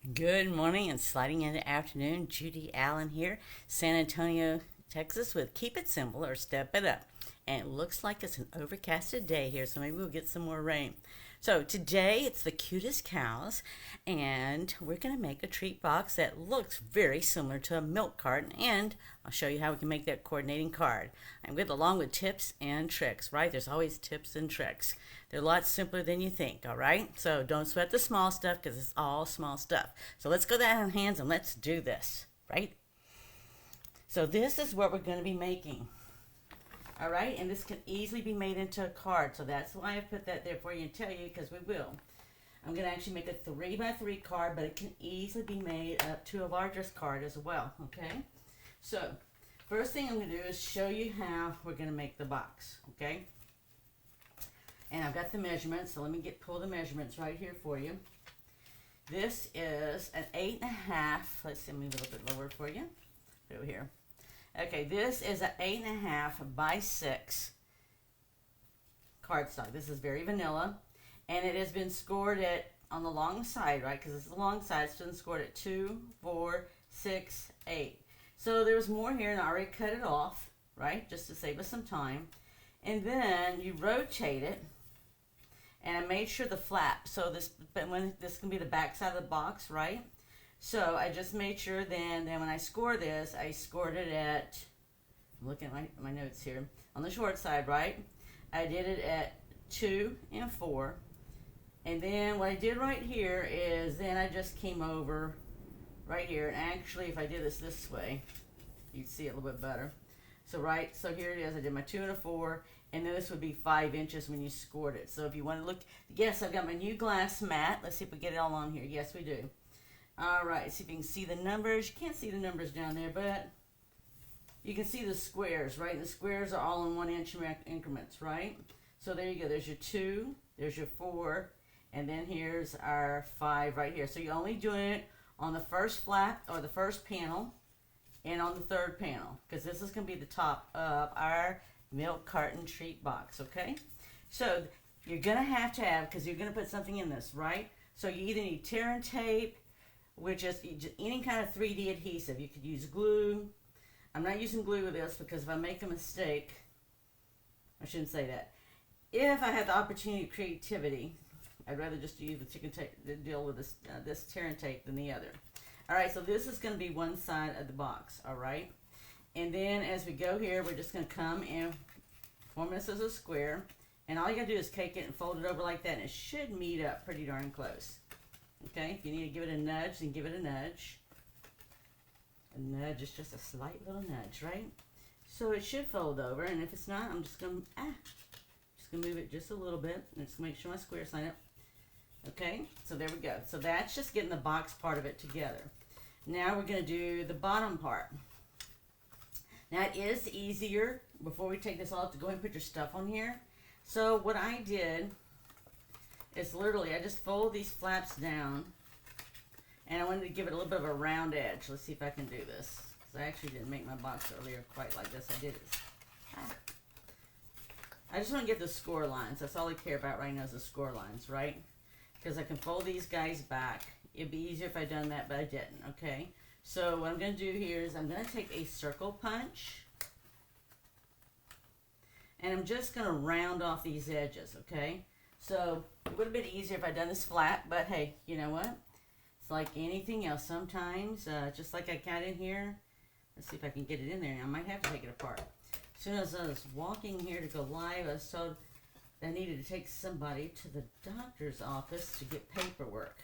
Good morning and sliding into afternoon. Judy Allen here, San Antonio, Texas, with Keep It Simple or Step It Up. And it looks like it's an overcasted day here, so maybe we'll get some more rain. So today it's the Cutest Cows, and we're going to make a treat box that looks very similar to a milk carton, and I'll show you how we can make that coordinating card. I'm good along with tips and tricks, right? There's always tips and tricks. They're a lot simpler than you think, all right? So don't sweat the small stuff because it's all small stuff. So let's go down on hands and let's do this, right? So this is what we're going to be making. All right, and this can easily be made into a card, so that's why I put that there for you and tell you, because we will. I'm going to actually make a 3x3 card, but it can easily be made up to a larger card as well, okay? So, first thing I'm going to do is show you how we're going to make the box, okay? And I've got the measurements, so let me pull the measurements right here for you. This is an 8.5, let's see, move it a little bit lower for you, over here. Okay, this is an 8.5 by 6 cardstock. This is very vanilla, and it has been scored at on the long side, right? Because it's the long side. It's been scored at 2, 4, 6, 8. So there's more here, and I already cut it off, right? Just to save us some time. And then you rotate it, and I made sure the flap. So this can be the back side of the box, right? So I just made sure then when I score this, I scored it at, I'm looking at my notes here, on the short side, right? I did it at 2 and 4. And then what I did right here is then I just came over right here. And actually, if I did this way, you'd see it a little bit better. So here it is. I did my 2 and a 4. And then this would be 5 inches when you scored it. So if you want to look, yes, I've got my new glass mat. Let's see if we get it all on here. Yes, we do. All right, see if you can see the numbers. You can't see the numbers down there, but you can see the squares, right? The squares are all in 1 inch increments, right? So there you go. There's your 2, there's your 4, and then here's our 5 right here. So you're only doing it on the first flap or the first panel and on the third panel, because this is going to be the top of our milk carton treat box, okay? So you're going to have, because you're going to put something in this, right? So you either need tear and tape, which is any kind of 3D adhesive. You could use glue. I'm not using glue with this because if I make a mistake, I shouldn't say that. If I had the opportunity of creativity, I'd rather just use the chicken tape to deal with this tear and tape than the other. All right, so this is going to be one side of the box, all right? And then as we go here, we're just going to come and form this as a square. And all you got to do is cake it and fold it over like that, and it should meet up pretty darn close. Okay, if you need to give it a nudge, then give it a nudge. A nudge is just a slight little nudge, right? So it should fold over, and if it's not, I'm just gonna move it just a little bit, and just make sure my squares line up. Okay, so there we go. So that's just getting the box part of it together. Now we're gonna do the bottom part. Now it is easier before we take this off to go ahead and put your stuff on here. So what I did. It's literally, I just fold these flaps down, and I wanted to give it a little bit of a round edge. Let's see if I can do this. I actually didn't make my box earlier quite like this. I did it. I just want to get the score lines. That's all I care about right now is the score lines, right? Because I can fold these guys back. It'd be easier if I'd done that, but I didn't, okay? So what I'm going to do here is I'm going to take a circle punch, and I'm just going to round off these edges, okay? So it would have been easier if I'd done this flat, but hey, you know what? It's like anything else. Sometimes, just like I got in here, let's see if I can get it in there. I might have to take it apart. As soon as I was walking here to go live, I was told that I needed to take somebody to the doctor's office to get paperwork.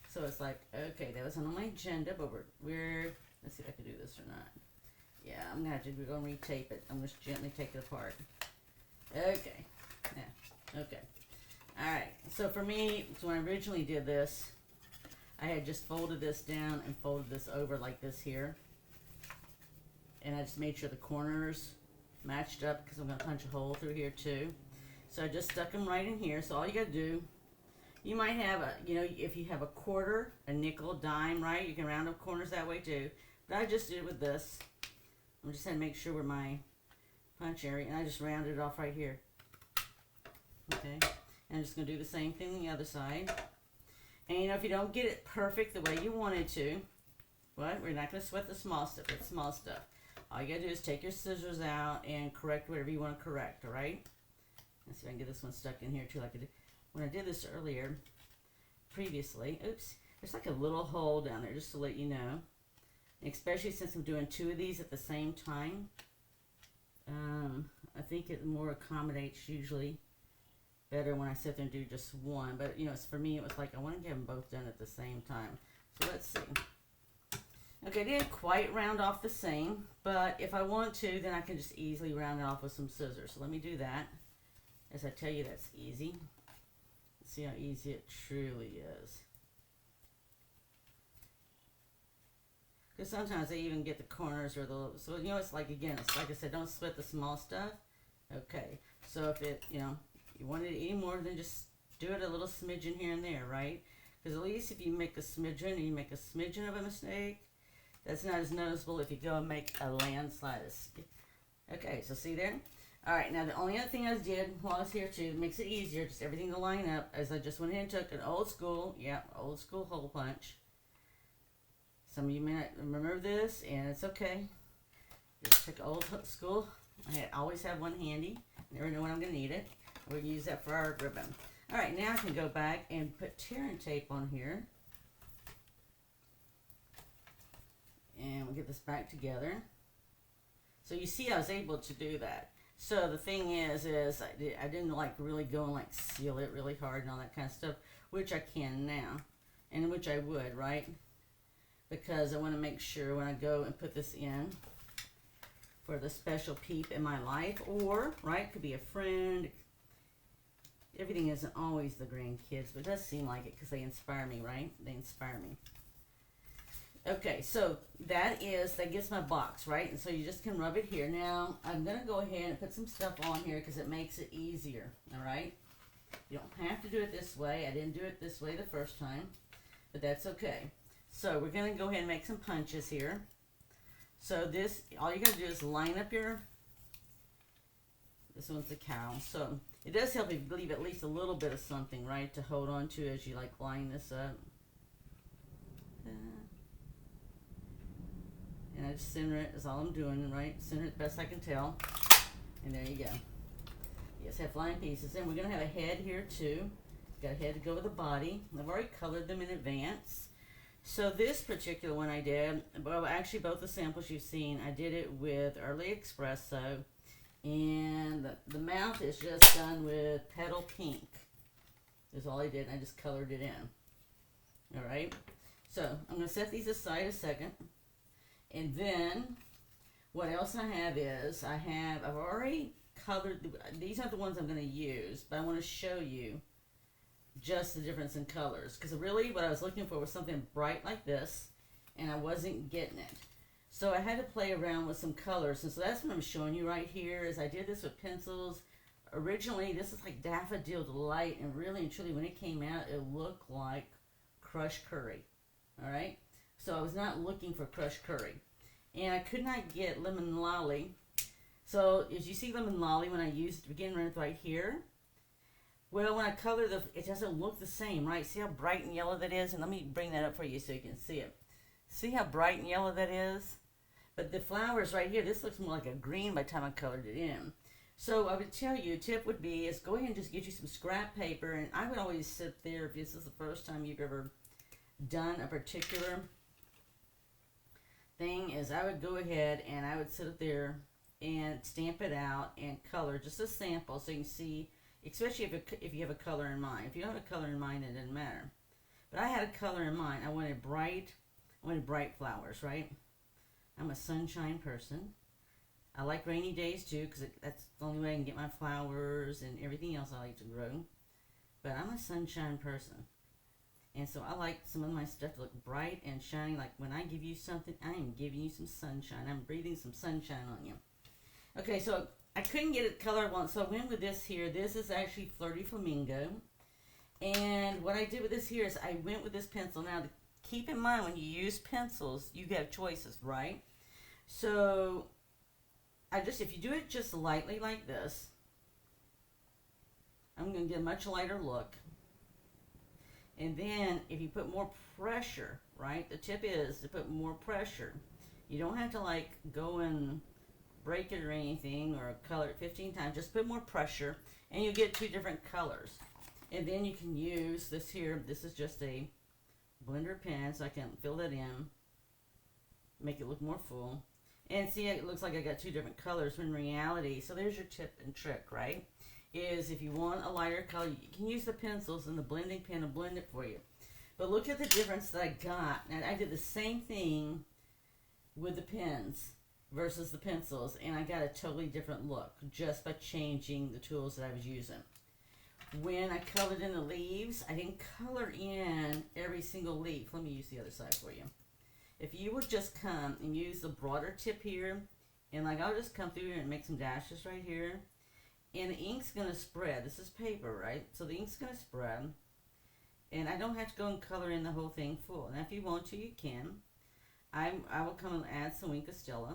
So it's like, okay, that wasn't on my agenda, but we're let's see if I can do this or not. Yeah, I'm going to have to go and retape it. I'm just gently take it apart. Okay. Yeah, okay. Alright, so for me, so when I originally did this, I had just folded this down and folded this over like this here. And I just made sure the corners matched up because I'm going to punch a hole through here too. So I just stuck them right in here. So all you got to do, you might have if you have a quarter, a nickel, dime, right? You can round up corners that way too. But I just did it with this. I'm just going to make sure where my punch area, and I just rounded it off right here. Okay. And I'm just going to do the same thing on the other side. And you know, if you don't get it perfect the way you wanted to, well, we're not going to sweat the small stuff. It's small stuff. All you got to do is take your scissors out and correct whatever you want to correct, all right? Let's see if I can get this one stuck in here too. Like when I did this earlier, previously, oops, there's like a little hole down there just to let you know. And especially since I'm doing 2 of these at the same time, I think it more accommodates usually better when I sit there and do just one. But you know, for me, it was like I want to get them both done at the same time. So let's see. Okay, I didn't quite round off the same, but if I want to, then I can just easily round it off with some scissors. So let me do that. As I tell you, that's easy. Let's see how easy it truly is. Because sometimes they even get the corners or the, so you know, it's like, again, it's like I said, don't sweat the small stuff. Okay, so if it, you know, you wanted it any more, then just do it a little smidgen here and there, right? Because at least if you make a smidgen and you make a smidgen of a mistake, that's not as noticeable if you go and make a landslide. Okay, so see there? All right, now the only other thing I did while I was here too, makes it easier, just everything to line up, as I just went ahead and took an old school hole punch. Some of you may not remember this, and it's okay. Just took old school. I always have one handy. Never know when I'm going to need it. We're going to use that for our ribbon. All right, now I can go back and put tearing tape on here. And we'll get this back together. So you see I was able to do that. So the thing is I didn't like really go and like seal it really hard and all that kind of stuff, which I can now. And which I would, right? Because I want to make sure when I go and put this in for the special peep in my life, or, right, could be a friend. Everything isn't always the grandkids, but it does seem like it because they inspire me, right? They inspire me. Okay, so that gets my box, right? And so you just can rub it here. Now, I'm going to go ahead and put some stuff on here because it makes it easier, all right? You don't have to do it this way. I didn't do it this way the first time, but that's okay. So we're going to go ahead and make some punches here. So this, all you got to do is line up this one's a cow. So it does help if you leave at least a little bit of something, right, to hold on to as you like line this up. And I just center it is all I'm doing, right? Center it the best I can tell. And there you go. Yes, have flying pieces. And we're going to have a head here too. Got a head to go with the body. I've already colored them in advance. So this particular one I did, well, actually both the samples you've seen, I did it with Early Espresso. And the mouth is just done with Petal Pink. That's all I did. And I just colored it in. All right. So I'm going to set these aside a second. And then what else I have is I've already colored, these are the ones I'm going to use, but I want to show you just the difference in colors. Because really what I was looking for was something bright like this, and I wasn't getting it. So I had to play around with some colors, and so that's what I'm showing you right here is I did this with pencils. Originally, this is like Daffodil Delight, and really and truly when it came out, it looked like crushed curry. All right? So I was not looking for crushed curry. And I could not get lemon lolly. So as you see lemon lolly when I used the beginning right here, well, when I color it doesn't look the same, right? See how bright and yellow that is? And let me bring that up for you so you can see it. See how bright and yellow that is? But the flowers right here, this looks more like a green by the time I colored it in. So I would tell you, a tip would be is go ahead and just get you some scrap paper. And I would always sit there, if this is the first time you've ever done a particular thing, is I would go ahead and I would sit up there and stamp it out and color just a sample so you can see, especially if you have a color in mind. If you don't have a color in mind, it doesn't matter. But I had a color in mind. I wanted bright flowers, right? I'm a sunshine person. I like rainy days too because that's the only way I can get my flowers and everything else I like to grow. But I'm a sunshine person. And so I like some of my stuff to look bright and shiny. Like when I give you something, I am giving you some sunshine. I'm breathing some sunshine on you. Okay, so I couldn't get it color once, so I went with this here. This is actually Flirty Flamingo. And what I did with this here is I went with this pencil. Now, keep in mind when you use pencils, you have choices, right? So if you do it just lightly like this, I'm going to get a much lighter look. And then if you put more pressure, right, the tip is to put more pressure. You don't have to like go and break it or anything or color it 15 times. Just put more pressure and you get 2 different colors. And then you can use this here. This is just a blender pen, so I can fill it in, make it look more full. And see, it looks like I got 2 different colors when in reality, so there's your tip and trick, right? Is if you want a lighter color, you can use the pencils and the blending pen to blend it for you. But look at the difference that I got. And I did the same thing with the pens versus the pencils, and I got a totally different look just by changing the tools that I was using. When I colored in the leaves, I didn't color in every single leaf. Let me use the other side for you. If you would just come and use the broader tip here, and like I'll just come through here and make some dashes right here, and the ink's going to spread. This is paper, right? So the ink's going to spread, and I don't have to go and color in the whole thing full. Now if you want to, you can. I will come and add some Wink of Stella,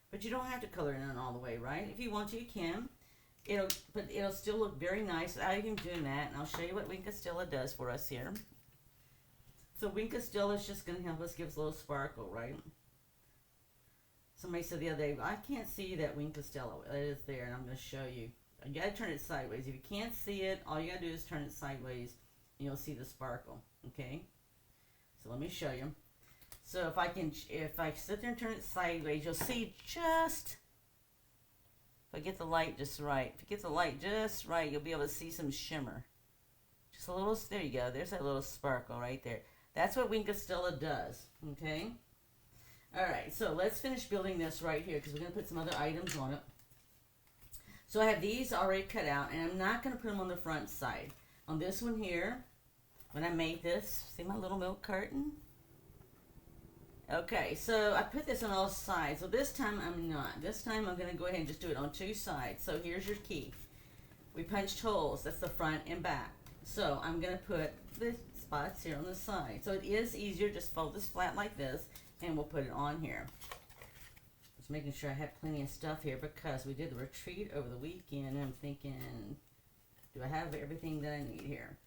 but you don't have to color in all the way, right? If you want to, you can. But it'll still look very nice without even doing that, and I'll show you what Wink of Stella does for us here. So Wink of Stella is just going to help us give us a little sparkle, right? Somebody said the other day, I can't see that Wink of Stella. It is there, and I'm going to show you. You got to turn it sideways. If you can't see it, all you got to do is turn it sideways, and you'll see the sparkle, okay? So let me show you. So if I sit there and turn it sideways, you'll see just, if I get the light just right, if you get the light just right, you'll be able to see some shimmer. Just a little, there you go. There's that little sparkle right there. That's what Wink of Stella does, okay? All right, so let's finish building this right here because we're going to put some other items on it. So I have these already cut out, and I'm not going to put them on the front side. On this one here, when I made this, see my little milk carton? Okay, so I put this on all sides. So this time I'm not. This time I'm going to go ahead and just do it on 2 sides. So here's your key. We punched holes. That's the front and back. So I'm going to put the spots here on the side. So it is easier. Just fold this flat like this, and we'll put it on here. Just making sure I have plenty of stuff here because we did the retreat over the weekend. And I'm thinking, do I have everything that I need here?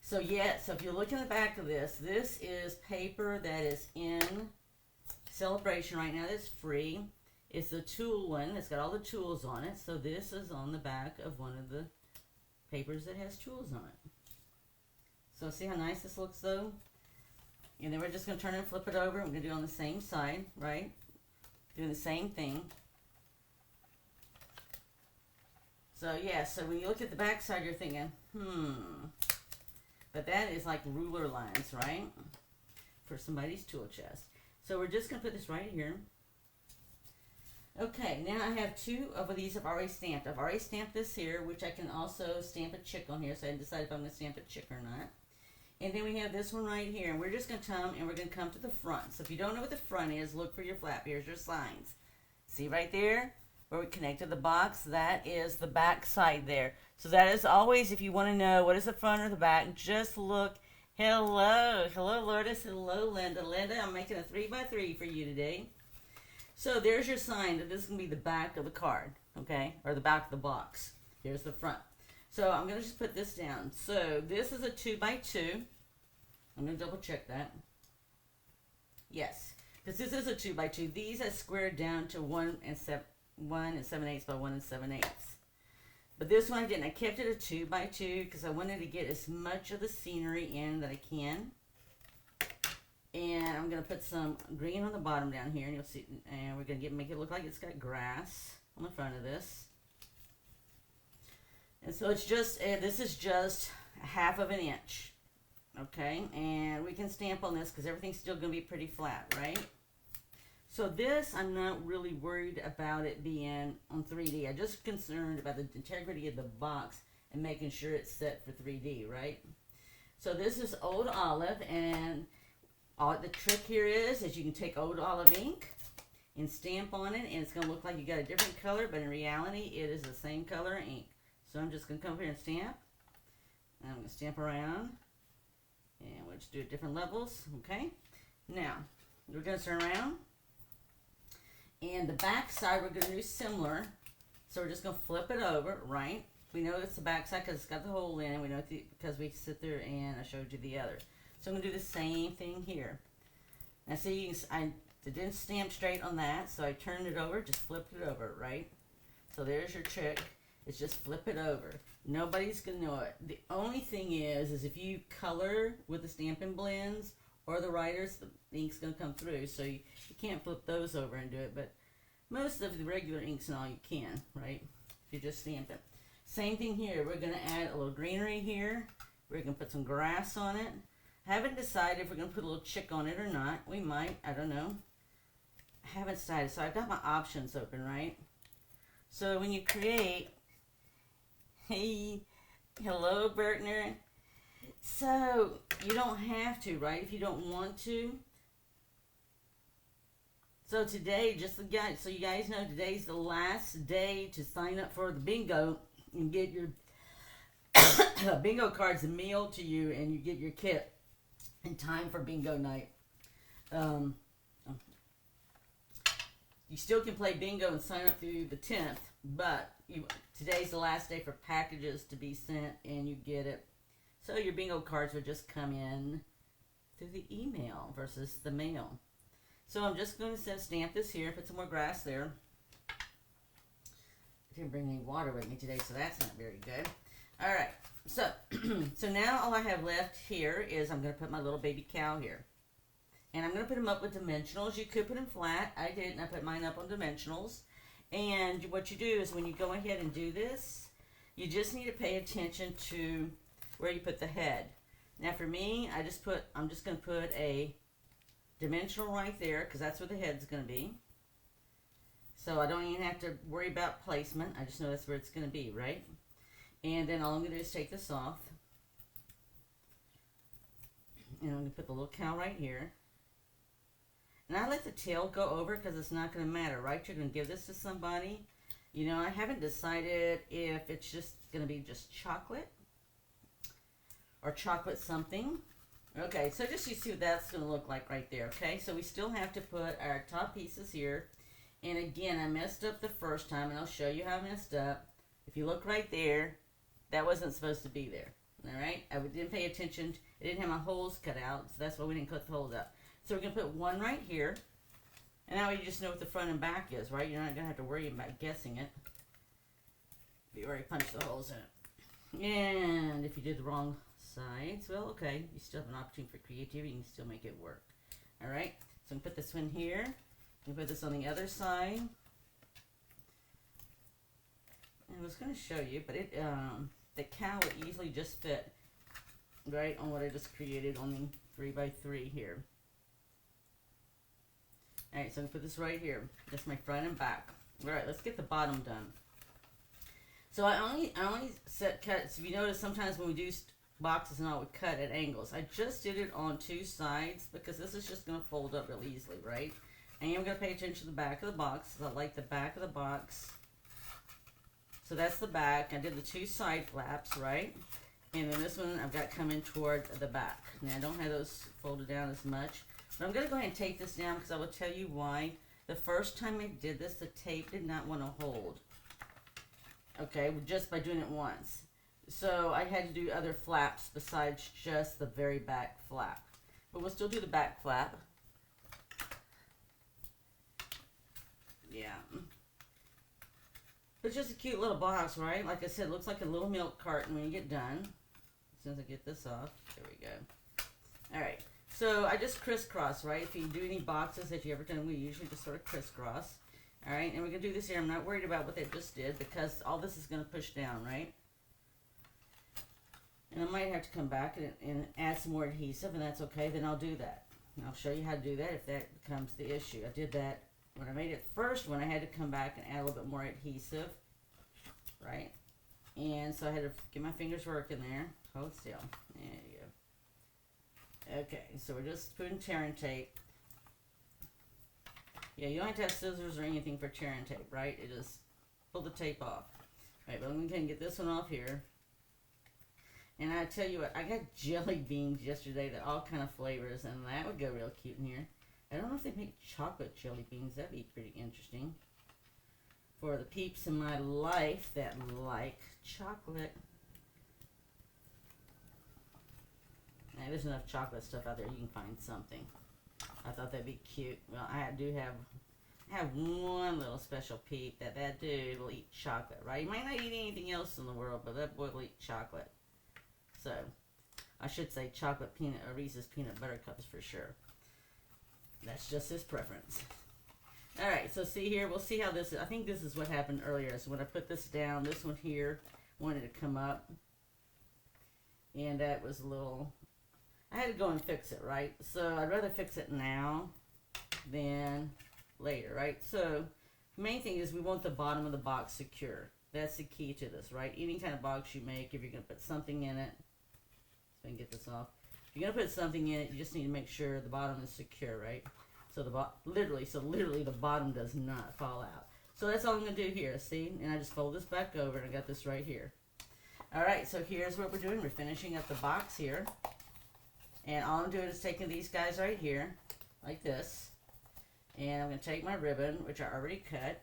So yeah, so if you look in the back of this, this is paper that is in Sale-A-Bration right now. That's free. It's the tool one. It's got all the tools on it. So this is on the back of one of the papers that has tools on it. So see how nice this looks though? And then we're just going to turn it and flip it over. We're going to do it on the same side, right? Doing the same thing. So yeah, so when you look at the back side, you're thinking, But that is like ruler lines, right? For somebody's tool chest. So we're just going to put this right here. Okay, now I have 2 of these I've already stamped. I've already stamped this here, which I can also stamp a chick on here, so I can decide if I'm going to stamp a chick or not. And then we have this one right here, and we're just going to come, and we're going to come to the front. So if you don't know what the front is, look for your flap. Here's your signs. See right there? Where we connected the box, that is the back side there. So that is always, if you want to know what is the front or the back, just look. Hello, Lourdes, hello, Linda. Linda, I'm making a 3x3 for you today. So there's your sign that this is going to be the back of the card, okay, or the back of the box. Here's the front. So I'm going to just put this down. So this is a 2x2. I'm going to double check that. Yes, because this is a 2x2. These are squared down to 1 7/8 by 1 7/8. But this one I didn't. I kept it a 2x2 because I wanted to get as much of the scenery in that I can. And I'm going to put some green on the bottom down here, and you'll see. And we're going to make it look like it's got grass on the front of this. And so it's just, this is just 1/2 inch. Okay, and we can stamp on this because everything's still going to be pretty flat, right? So this, I'm not really worried about it being on 3D. I'm just concerned about the integrity of the box and making sure it's set for 3D, right? So this is Old Olive, and the trick here is you can take Old Olive ink and stamp on it, and it's going to look like you got a different color, but in reality, it is the same color ink. So I'm just going to come up here and stamp. And I'm going to stamp around, and we'll just do it different levels, okay? Now, we're going to turn around. And the back side we're going to do similar. So we're just going to flip it over, right? We know it's the back side because it's got the hole in it. We know because we sit there and I showed you the other. So I'm going to do the same thing here. Now see, I didn't stamp straight on that, so I turned it over, just flipped it over, right? So there's your trick. It's just flip it over. Nobody's going to know it. The only thing is if you color with the Stampin' Blends or the writers, the ink's going to come through. So you can't flip those over and do it, but most of the regular inks and all you can, right? If you just stamp it. Same thing here. We're going to add a little greenery here. We're going to put some grass on it. Haven't decided if we're going to put a little chick on it or not. We might. I don't know. Haven't decided. So I've got my options open, right? So when you create, hey, hello, Berkner. So you don't have to, right? If you don't want to. So today, just so you guys know, today's the last day to sign up for the bingo and get your bingo cards mailed to you, and you get your kit in time for bingo night. You still can play bingo and sign up through the 10th, but today's the last day for packages to be sent, and you get it. So your bingo cards would just come in through the email versus the mail. So I'm just going to stamp this here, put some more grass there. I didn't bring any water with me today, so that's not very good. All right, so so now all I have left here is I'm going to put my little baby cow here. And I'm going to put them up with dimensionals. You could put them flat. I didn't. I put mine up on dimensionals. And what you do is when you go ahead and do this, you just need to pay attention to where you put the head. Now for me, I'm just going to put a dimensional right there because that's where the head's going to be. So I don't even have to worry about placement. I just know that's where it's going to be, right? And then all I'm going to do is take this off. And I'm going to put the little cow right here. And I let the tail go over because it's not going to matter, right? You're going to give this to somebody. You know, I haven't decided if it's just going to be just chocolate or chocolate something. Okay, so just you see what that's going to look like right there, okay? So we still have to put our top pieces here. And again, I messed up the first time, and I'll show you how I messed up. If you look right there, that wasn't supposed to be there, all right? I didn't pay attention. It didn't have my holes cut out, so that's why we didn't cut the holes out. So we're going to put one right here. And now you just know what the front and back is, right? You're not going to have to worry about guessing it. You already punched the holes in it. And if you did the wrong sides, well, okay. You still have an opportunity for creativity. You can still make it work. All right? So I'm going to put this one here. I'm going to put this on the other side. And I was going to show you, but the cow would easily just fit right on what I just created on the 3x3 here. Alright, so I'm going to put this right here. That's my front and back. Alright, let's get the bottom done. So I only set cuts. If you notice, sometimes when we do boxes and all, we cut at angles. I just did it on two sides because this is just going to fold up real easily, right? And I'm going to pay attention to the back of the box. I like the back of the box. So that's the back. I did the two side flaps, right? And then this one I've got coming toward the back. Now I don't have those folded down as much. But I'm going to go ahead and take this down because I will tell you why. The first time I did this, the tape did not want to hold. Okay, just by doing it once. So I had to do other flaps besides just the very back flap. But we'll still do the back flap. Yeah. It's just a cute little box, right? Like I said, it looks like a little milk carton when you get done. As soon as I get this off. There we go. Alright. So I just crisscross, right? If you do any boxes that you ever done, we usually just sort of crisscross. Alright, and we're going to do this here. I'm not worried about what they just did because all this is going to push down, right? And I might have to come back and add some more adhesive, and that's okay. Then I'll do that. And I'll show you how to do that if that becomes the issue. I did that when I made it first when I had to come back and add a little bit more adhesive, right? And so I had to get my fingers working there. Hold still. There you go. Okay, so we're just putting tearing tape. Yeah, you don't have to have scissors or anything for tearing tape, right? It just pull the tape off. Right, but I'm going to get this one off here. And I tell you what, I got jelly beans yesterday that all kind of flavors, and that would go real cute in here. I don't know if they make chocolate jelly beans. That'd be pretty interesting. for the peeps in my life that like chocolate. Now, there's enough chocolate stuff out there. You can find something. I thought that'd be cute. Well, I have one little special peep that dude will eat chocolate, right? He might not eat anything else in the world, but that boy will eat chocolate. So, I should say chocolate peanut or Reese's peanut butter cups for sure. That's just his preference. All right, so see here, we'll see how this is. I think this is what happened earlier. So when I put this down, this one here wanted to come up, and that was a little. I had to go and fix it, right? So I'd rather fix it now than later, right? So the main thing is we want the bottom of the box secure. That's the key to this, right? Any kind of box you make, if you're going to put something in it, so I can get this off. If you're going to put something in it, you just need to make sure the bottom is secure, right? So literally the bottom does not fall out. So that's all I'm going to do here, see? And I just fold this back over, and I got this right here. All right, so here's what we're doing. We're finishing up the box here. And all I'm doing is taking these guys right here, like this. And I'm going to take my ribbon, which I already cut.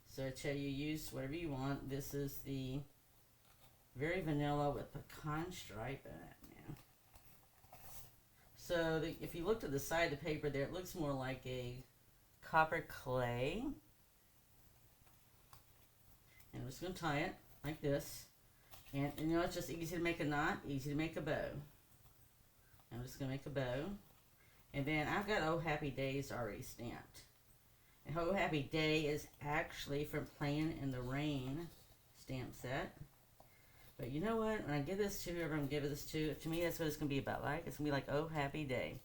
So I tell you, use whatever you want. This is the very vanilla with pecan stripe in it. Man. So if you look to the side of the paper there, it looks more like a copper clay. And I'm just going to tie it like this. And you know, it's just easy to make a knot, easy to make a bow. I'm just going to make a bow. And then I've got Oh Happy Days already stamped. And Oh Happy Day is actually from Playing in the Rain stamp set. But you know what? When I give this to whoever I'm going to give this to me that's what it's going to be about. Like it's going to be like Oh Happy Day.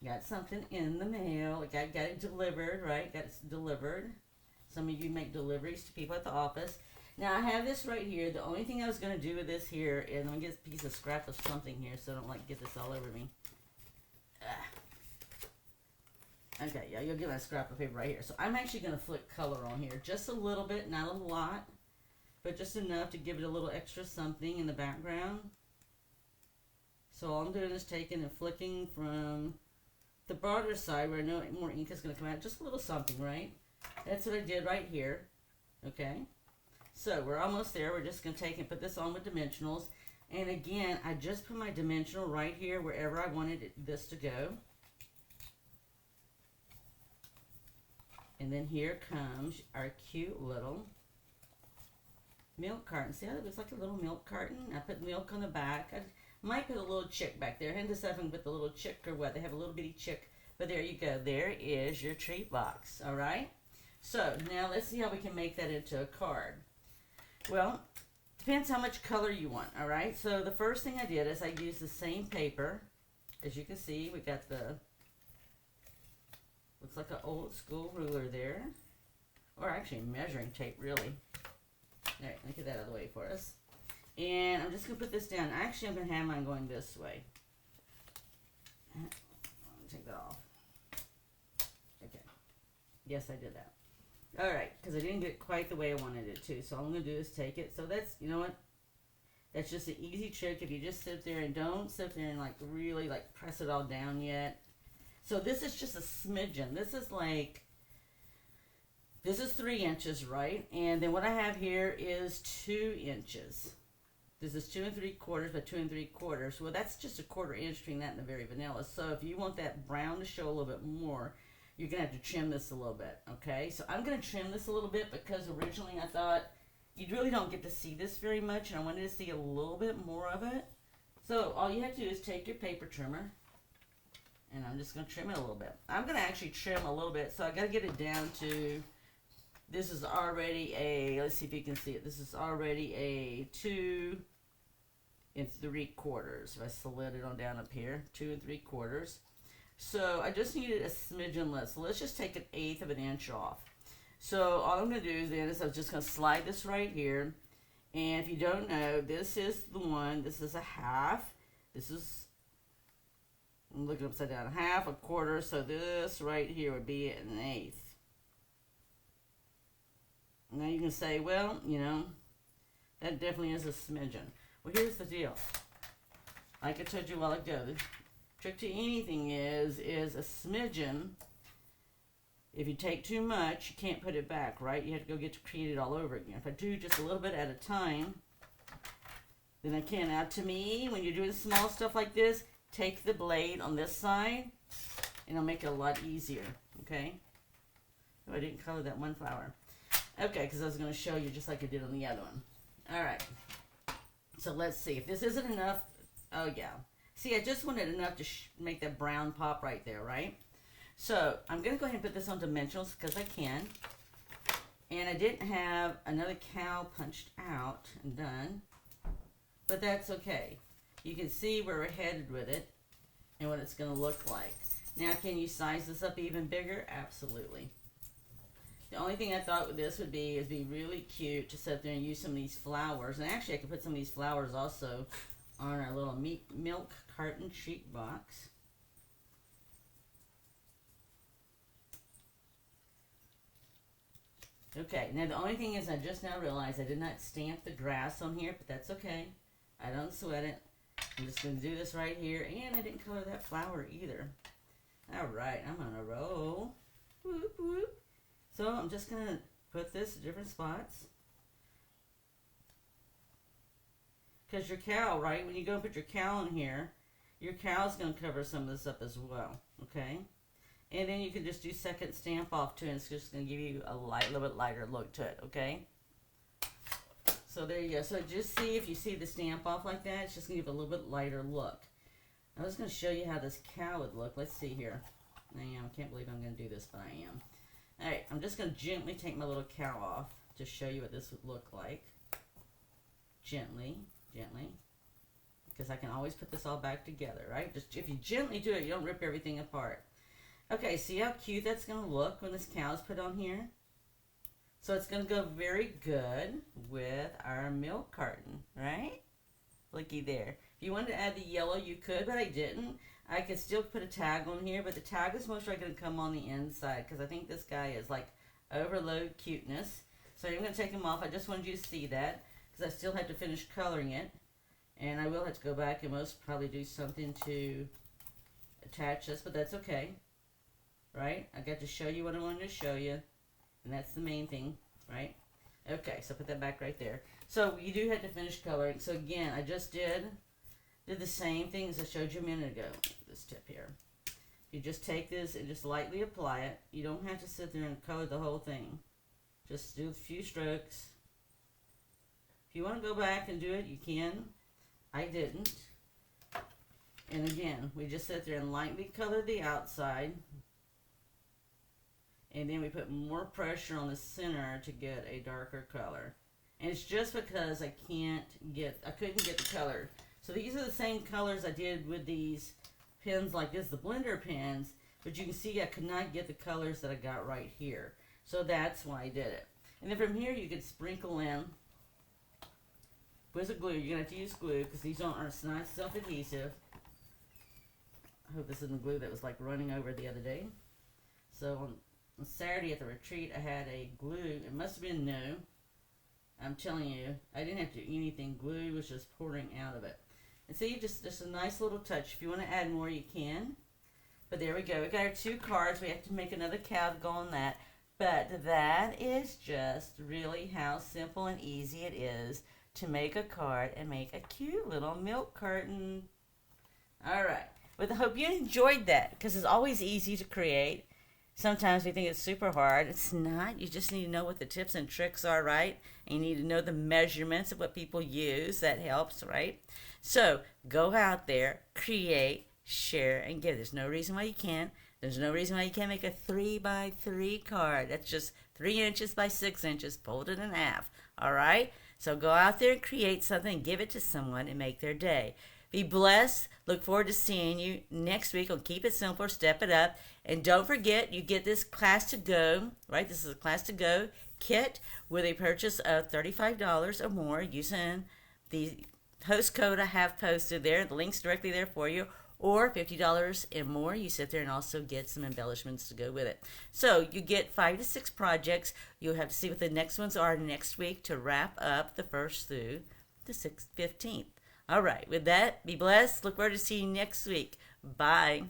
Got something in the mail. Got it delivered, right? Got it delivered. Some of you make deliveries to people at the office. Now, I have this right here. The only thing I was going to do with this here is I'm going to get a piece of scrap of something here so I don't, like, get this all over me. Okay, yeah, you'll get my scrap of paper right here. So I'm actually going to flick color on here. Just a little bit, not a lot, but just enough to give it a little extra something in the background. So all I'm doing is taking and flicking from the broader side where I know more ink is going to come out. Just a little something, right? That's what I did right here. Okay? So we're almost there. We're just going to take and put this on with dimensionals. And again, I just put my dimensional right here wherever I wanted this to go. And then here comes our cute little milk carton. See how it looks like a little milk carton? I put milk on the back. I might put a little chick back there. Hand this up and put the little chick or what. They have a little bitty chick. But there you go. There is your treat box. All right? So now let's see how we can make that into a card. Well, depends how much color you want, all right? So the first thing I did is I used the same paper. As you can see, we got the, looks like an old school ruler there. Or actually measuring tape, really. All right, let me get that out of the way for us. And I'm just going to put this down. Actually, I'm going to have mine going this way. Let me take that off. Okay. Yes, I did that. All right, because I didn't get it quite the way I wanted it to. So all I'm going to do is take it. So that's, you know what? That's just an easy trick. If you just sit there and don't sit there and like really like press it all down yet. So this is just a smidgen. This is 3 inches, right? And then what I have here is 2 inches. This is 2 3/4 by 2 3/4. Well, that's just a 1/4 inch between that and the very vanilla. So if you want that brown to show a little bit more, you're going to have to trim this a little bit, okay? So I'm going to trim this a little bit because originally I thought you really don't get to see this very much, and I wanted to see a little bit more of it. So all you have to do is take your paper trimmer, and I'm just going to trim it a little bit. I'm going to actually trim a little bit, so I got to get it down to, this is already a, let's see if you can see it. This is already a 2 3/4. If I slid it on down up here, 2 3/4. So I just needed a smidgen less. So let's just take 1/8 of an inch off. So all I'm going to do then is I'm just going to slide this right here. And if you don't know, this is the one. This is a half. This is, I'm looking upside down, half, 1/4. So this right here would be 1/8. Now you can say, well, you know, that definitely is a smidgen. Well, here's the deal. Like I told you a while ago, the trick to anything is a smidgen If you take too much, you can't put it back, right? You have to go get to create it all over again. If I do just a little bit at a time, then I can. Now, to me, when you're doing small stuff like this, take the blade on this side, and it'll make it a lot easier, okay? Oh, I didn't color that one flower. Okay, because I was going to show you just like I did on the other one. All right. So let's see. If this isn't enough, oh, yeah. See, I just wanted enough to make that brown pop right there, right? So I'm going to go ahead and put this on dimensionals because I can. And I didn't have another cow punched out and done. But that's okay. You can see where we're headed with it and what it's going to look like. Now, can you size this up even bigger? Absolutely. The only thing I thought with this would be is be really cute to sit there and use some of these flowers. And actually, I could put some of these flowers also on our little milk carton sheet box. Okay, now the only thing is I just now realized I did not stamp the grass on here, but that's okay. I don't sweat it. I'm just going to do this right here, and I didn't color that flower either. All right, I'm on a roll. Whoop, whoop. So I'm just going to put this in different spots. Because your cow, right, when you go and put your cow in here, your cow's going to cover some of this up as well, okay? And then you can just do second stamp off too, and it's just going to give you a little bit lighter look to it, okay? So there you go. So just see if you see the stamp off like that, it's just going to give a little bit lighter look. I was going to show you how this cow would look. Let's see here. I can't believe I'm going to do this, but I am. All right, I'm just going to gently take my little cow off to show you what this would look like. Gently, gently. Because I can always put this all back together, right? Just if you gently do it, you don't rip everything apart. Okay, see how cute that's going to look when this cow's put on here? So it's going to go very good with our milk carton, right? Looky there. If you wanted to add the yellow, you could, but I didn't. I could still put a tag on here, but the tag is most likely going to come on the inside because I think this guy is like overload cuteness. So I'm going to take him off. I just wanted you to see that because I still have to finish coloring it. And I will have to go back and most probably do something to attach this, but that's okay. Right? I got to show you what I wanted to show you. And that's the main thing, right? Okay, so put that back right there. So you do have to finish coloring. So again, I just did the same thing as I showed you a minute ago. This tip here. You just take this and just lightly apply it. You don't have to sit there and color the whole thing. Just do a few strokes. If you want to go back and do it, you can. I didn't. And again, we just sit there and lightly color the outside. And then we put more pressure on the center to get a darker color. And it's just because I couldn't get the color. So these are the same colors I did with these pens like this, the blender pens. But you can see I could not get the colors that I got right here. So that's why I did it. And then from here you could sprinkle in with a glue. You're going to have to use glue because these are not self-adhesive. I hope this isn't glue that was like running over the other day. So on Saturday at the retreat, I had a glue. It must have been new. I'm telling you, I didn't have to do anything. Glue was just pouring out of it. And see, just a nice little touch. If you want to add more, you can. But there we go. We got our 2 cards. We have to make another cow to go on that. But that is just really how simple and easy it is to make a card and make a cute little milk carton. All right. Well, I hope you enjoyed that because it's always easy to create. Sometimes we think it's super hard. It's not. You just need to know what the tips and tricks are, right? And you need to know the measurements of what people use. That helps, right? So go out there, create, share, and give. There's no reason why you can't. There's no reason why you can't make a 3x3 card. That's just 3 inches by 6 inches, folded in half. All right? So go out there and create something, give it to someone, and make their day. Be blessed. Look forward to seeing you next week on Keep It Simple, Step It Up. And don't forget, you get this class to go, right? This is a class to go kit with a purchase of $35 or more using the host code I have posted there. The link's directly there for you. Or $50 and more, you sit there and also get some embellishments to go with it. So you get 5 to 6 projects. You'll have to see what the next ones are next week to wrap up the 1st through the 15th. All right, with that, be blessed. Look forward to seeing you next week. Bye.